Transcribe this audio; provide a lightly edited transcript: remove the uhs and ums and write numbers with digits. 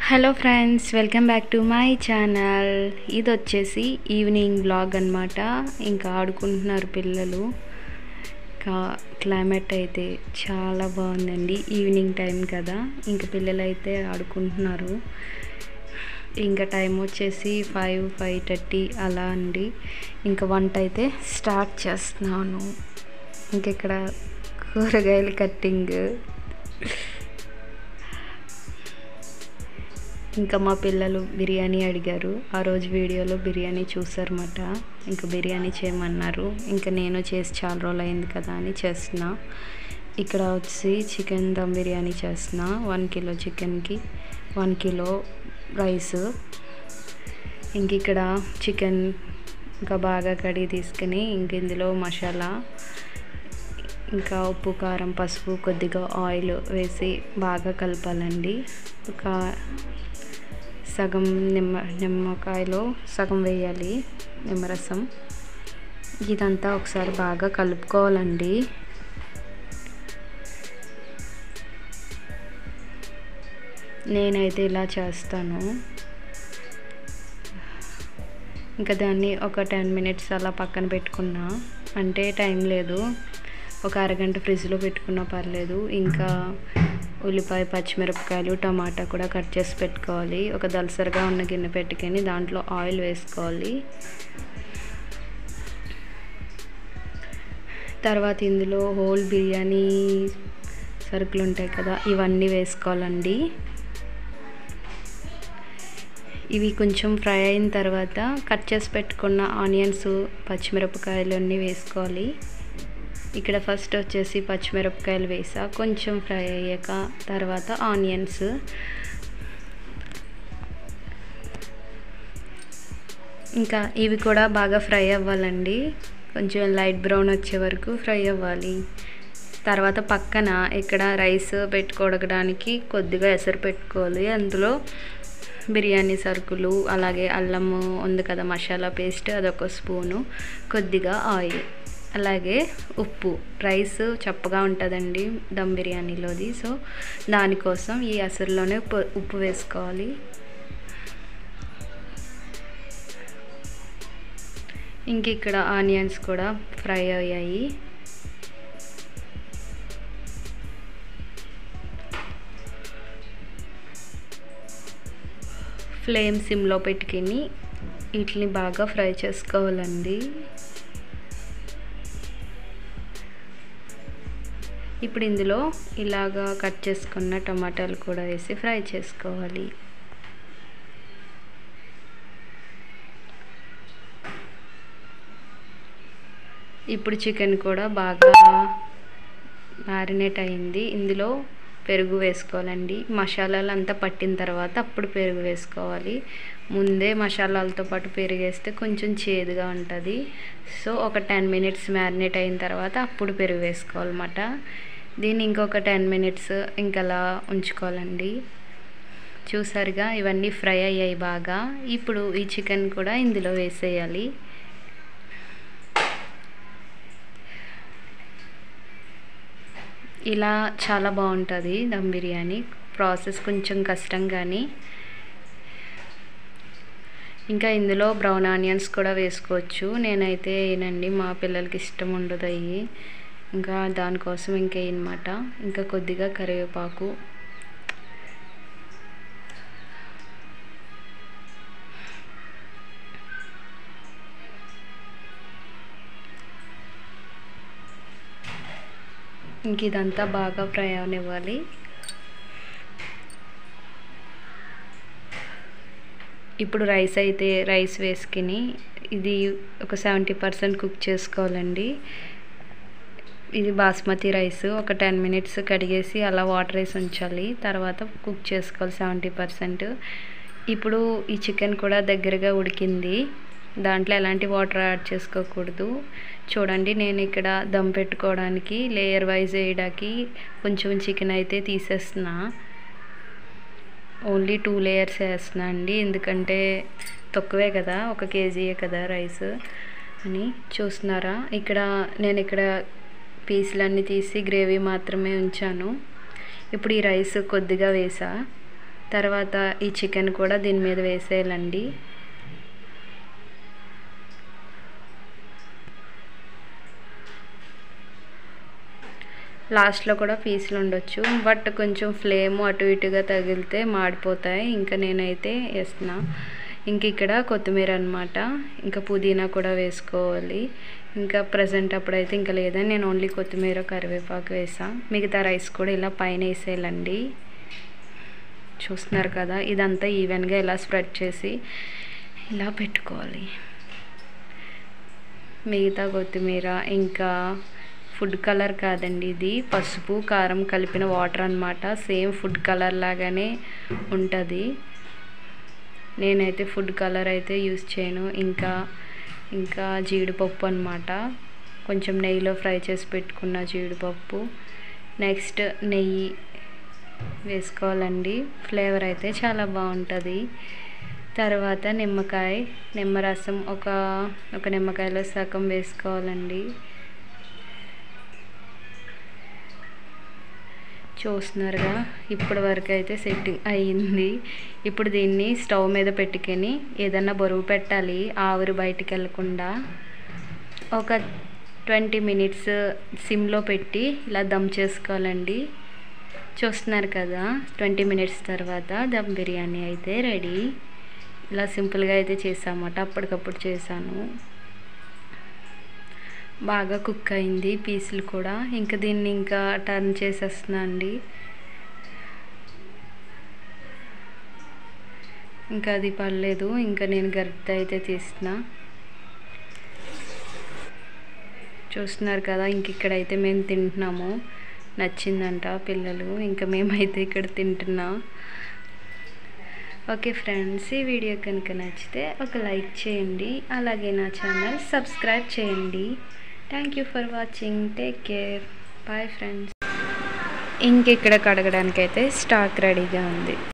Hello friends, welcome back to my channel. ఇది వచ్చేసి evening blog అనమాట. ఇంకా ఆడుకుంటున్నారు పిల్లలు. క్లైమేట్ అయితే చాలా బాగుందండి. ఈవినింగ్ టైం కదా, ఇంకా పిల్లలు అయితే ఆడుకుంటున్నారు. ఇంకా టైం వచ్చేసి 5:30 అలా అండి. ఇంకా వంట అయితే స్టార్ట్ చేస్తున్నాను. ఇంక ఇక్కడ కూరగాయలు కట్టింగ్. ఇంకా మా పిల్లలు బిర్యానీ అడిగారు. ఆ రోజు వీడియోలో బిర్యానీ చూసారన్నమాట. ఇంకా బిర్యానీ చేయమన్నారు. ఇంకా నేను చేసి చాలా రోజులు అయింది కదా అని చేస్తున్నా. ఇక్కడ వచ్చి చికెన్ దమ్ బిర్యానీ చేస్తున్నా. 1 కిలో చికెన్కి 1 కిలో రైస్. ఇంక ఇక్కడ చికెన్ ఇంకా బాగా కడిగి తీసుకుని ఇంక ఇందులో మసాలా, ఇంకా ఉప్పు, కారం, పసుపు, కొద్దిగా ఆయిల్ వేసి బాగా కలపాలండి. ఒక సగం నిమ్మకాయలో సగం వేయాలి నిమ్మరసం. ఇదంతా ఒకసారి బాగా కలుపుకోవాలండి. నేనైతే ఇలా చేస్తాను. ఇంకా దాన్ని ఒక 10 మినిట్స్ అలా పక్కన పెట్టుకున్నా. అంటే టైం లేదు, ఒక అరగంట ఫ్రిడ్జ్లో పెట్టుకున్నా పర్లేదు. ఇంకా ఉల్లిపాయ, పచ్చిమిరపకాయలు, టమాటా కూడా కట్ చేసి పెట్టుకోవాలి. ఒక దలసరిగా ఉన్న గిన్నె పెట్టుకొని దాంట్లో ఆయిల్ వేసుకోవాలి. తర్వాత ఇందులో హోల్ బిర్యానీ సరుకులు ఉంటాయి కదా, ఇవన్నీ వేసుకోవాలండి. ఇవి కొంచెం ఫ్రై అయిన తర్వాత కట్ చేసి పెట్టుకున్న ఆనియన్స్, పచ్చిమిరపకాయలు అన్నీ వేసుకోవాలి. ఇక్కడ ఫస్ట్ వచ్చేసి పచ్చిమిరపకాయలు వేసా. కొంచెం ఫ్రై అయ్యాక తర్వాత ఆనియన్స్, ఇంకా ఇవి కూడా బాగా ఫ్రై అవ్వాలండి. కొంచెం లైట్ బ్రౌన్ వచ్చే వరకు ఫ్రై అవ్వాలి. తర్వాత పక్కన ఇక్కడ రైస్ పెట్టుకోవడానికి కొద్దిగా ఎసరు పెట్టుకోవాలి. అందులో బిర్యానీ సరుకులు, అలాగే అల్లము ఉంది కదా మసాలా పేస్ట్, అదొక స్పూను, కొద్దిగా ఆయిల్, అలాగే ఉప్పు. రైస్ చప్పగా ఉంటుందండి దమ్ బిర్యానీలోది, సో దానికోసం ఈ అసరులోనే ఉప్పు వేసుకోవాలి. ఇంక ఇక్కడ ఆనియన్స్ కూడా ఫ్రై అయ్యాయి. ఫ్లేమ్ సిమ్లో పెట్టుకుని వీటిని బాగా ఫ్రై చేసుకోవాలండి. ఇప్పుడు ఇందులో ఇలాగా కట్ చేసుకున్న టమాటాలు కూడా వేసి ఫ్రై చేసుకోవాలి. ఇప్పుడు చికెన్ కూడా బాగా మ్యారినేట్ అయింది. ఇందులో పెరుగు వేసుకోవాలండి. మసాలాలు అంతా పట్టిన తర్వాత అప్పుడు పెరుగు వేసుకోవాలి. ముందే మసాలాలతో పాటు పెరుగు వేస్తే కొంచెం చేదుగా ఉంటుంది. సో ఒక 10 మినిట్స్ మ్యారినేట్ అయిన తర్వాత అప్పుడు పెరుగు వేసుకోవాలన్నమాట. దీన్ని ఇంకొక 10 మినిట్స్ ఇంకలా ఉంచుకోవాలండి. చూసారుగా ఇవన్నీ ఫ్రై అయ్యాయి బాగా. ఇప్పుడు ఈ చికెన్ కూడా ఇందులో వేసేయాలి. ఇలా చాలా బాగుంటుంది దమ్ బిర్యానీ. ప్రాసెస్ కొంచెం కష్టం కానీ. ఇంకా ఇందులో బ్రౌన్ ఆనియన్స్ కూడా వేసుకోవచ్చు. నేనైతే వేయనండి, మా పిల్లలకి ఇష్టం ఉండదు అవి. ఇంకా దానికోసం ఇంకా వేయనమాట. ఇంకా కొద్దిగా కరివేపాకు, ఇంక ఇదంతా బాగా ఫ్రై అవనివ్వాలి. ఇప్పుడు రైస్ వేసుకుని ఇది ఒక 70% కుక్ చేసుకోవాలండి. ఇది బాస్మతి రైస్. ఒక 10 మినిట్స్ కడిగేసి అలా వాటర్ వేసి ఉంచాలి. తర్వాత కుక్ చేసుకోవాలి 70%. ఇప్పుడు ఈ చికెన్ కూడా దగ్గరగా ఉడికింది. దాంట్లో ఎలాంటి వాటర్ యాడ్ చేసుకోకూడదు. చూడండి, నేను ఇక్కడ దమ్ పెట్టుకోవడానికి లేయర్ వైజ్ వేయడానికి కొంచెం చికెన్ అయితే తీసేస్తున్నా. ఓన్లీ 2 లేయర్స్ వేస్తున్నా అండి, ఎందుకంటే తక్కువే కదా, 1 కేజీయే కదా రైస్ అని. చూస్తున్నారా, నేను ఇక్కడ పీసులన్నీ తీసి గ్రేవీ మాత్రమే ఉంచాను. ఇప్పుడు ఈ రైస్ కొద్దిగా వేసా. తర్వాత ఈ చికెన్ కూడా దీని మీద వేసేయాలండి. లాస్ట్లో కూడా పీసులు ఉండొచ్చు, బట్ కొంచెం ఫ్లేమ్ అటు ఇటుగా తగిలితే మాడిపోతాయి. ఇంకా నేనైతే వేస్తున్నా. ఇంక ఇక్కడ కొత్తిమీర అనమాట, ఇంకా పుదీనా కూడా వేసుకోవాలి. ఇంకా ప్రజెంట్ అప్పుడైతే ఇంకా లేదని నేను ఓన్లీ కొత్తిమీర కరివేపాకు వేసా. మిగతా రైస్ కూడా ఇలా పైన వేసేయాలండి. చూస్తున్నారు కదా, ఇదంతా ఈవెన్గా ఇలా స్ప్రెడ్ చేసి ఇలా పెట్టుకోవాలి. మిగతా కొత్తిమీర ఇంకా ఫుడ్ కలర్ కాదండి, ఇది పసుపు కారం కలిపిన వాటర్ అన్నమాట. సేమ్ ఫుడ్ కలర్ లాగానే ఉంటుంది. నేనైతే ఫుడ్ కలర్ అయితే యూస్ చేయను. ఇంకా జీడిపప్పు అన్నమాట, కొంచెం నెయ్యిలో ఫ్రై చేసి పెట్టుకున్న జీడిపప్పు. నెక్స్ట్ నెయ్యి వేసుకోవాలండి, ఫ్లేవర్ అయితే చాలా బాగుంటుంది. తర్వాత నిమ్మరసం ఒక నిమ్మకాయలో సగం వేసుకోవాలండి. చూస్తున్నారుగా, ఇప్పటి వరకు అయితే సెట్టింగ్ అయ్యింది. ఇప్పుడు దీన్ని స్టవ్ మీద పెట్టుకొని ఏదన్నా బరువు పెట్టాలి, ఆవిరి బయటికి వెళ్ళకుండా. ఒక 20 మినిట్స్ సిమ్లో పెట్టి ఇలా దమ్ చేసుకోవాలండి. చూస్తున్నారు కదా, 20 మినిట్స్ తర్వాత దమ్ బిర్యానీ అయితే రెడీ. ఇలా సింపుల్గా అయితే చేసామన్నమాట, అప్పటికప్పుడు చేశాను. బాగా కుక్ అయింది పీసులు కూడా. ఇంకా దీన్ని ఇంకా టర్న్ చేసేస్తున్నా అండి. ఇంకా అది పడలేదు, ఇంకా నేను గరిటె అయితే తీస్తున్నా. చూస్తున్నారు కదా, ఇంక ఇక్కడైతే మేము తింటున్నాము. నచ్చిందంట పిల్లలు, ఇంకా మేమైతే ఇక్కడ తింటున్నాం. ఓకే ఫ్రెండ్స్, ఈ వీడియో కనుక నచ్చితే ఒక లైక్ చేయండి, అలాగే నా ఛానల్ సబ్స్క్రైబ్ చేయండి. Thank you for watching. Take care. Bye friends. ఇంక ఇక్కడ కడగడానికైతే స్టాక్ రెడీగా ఉంది.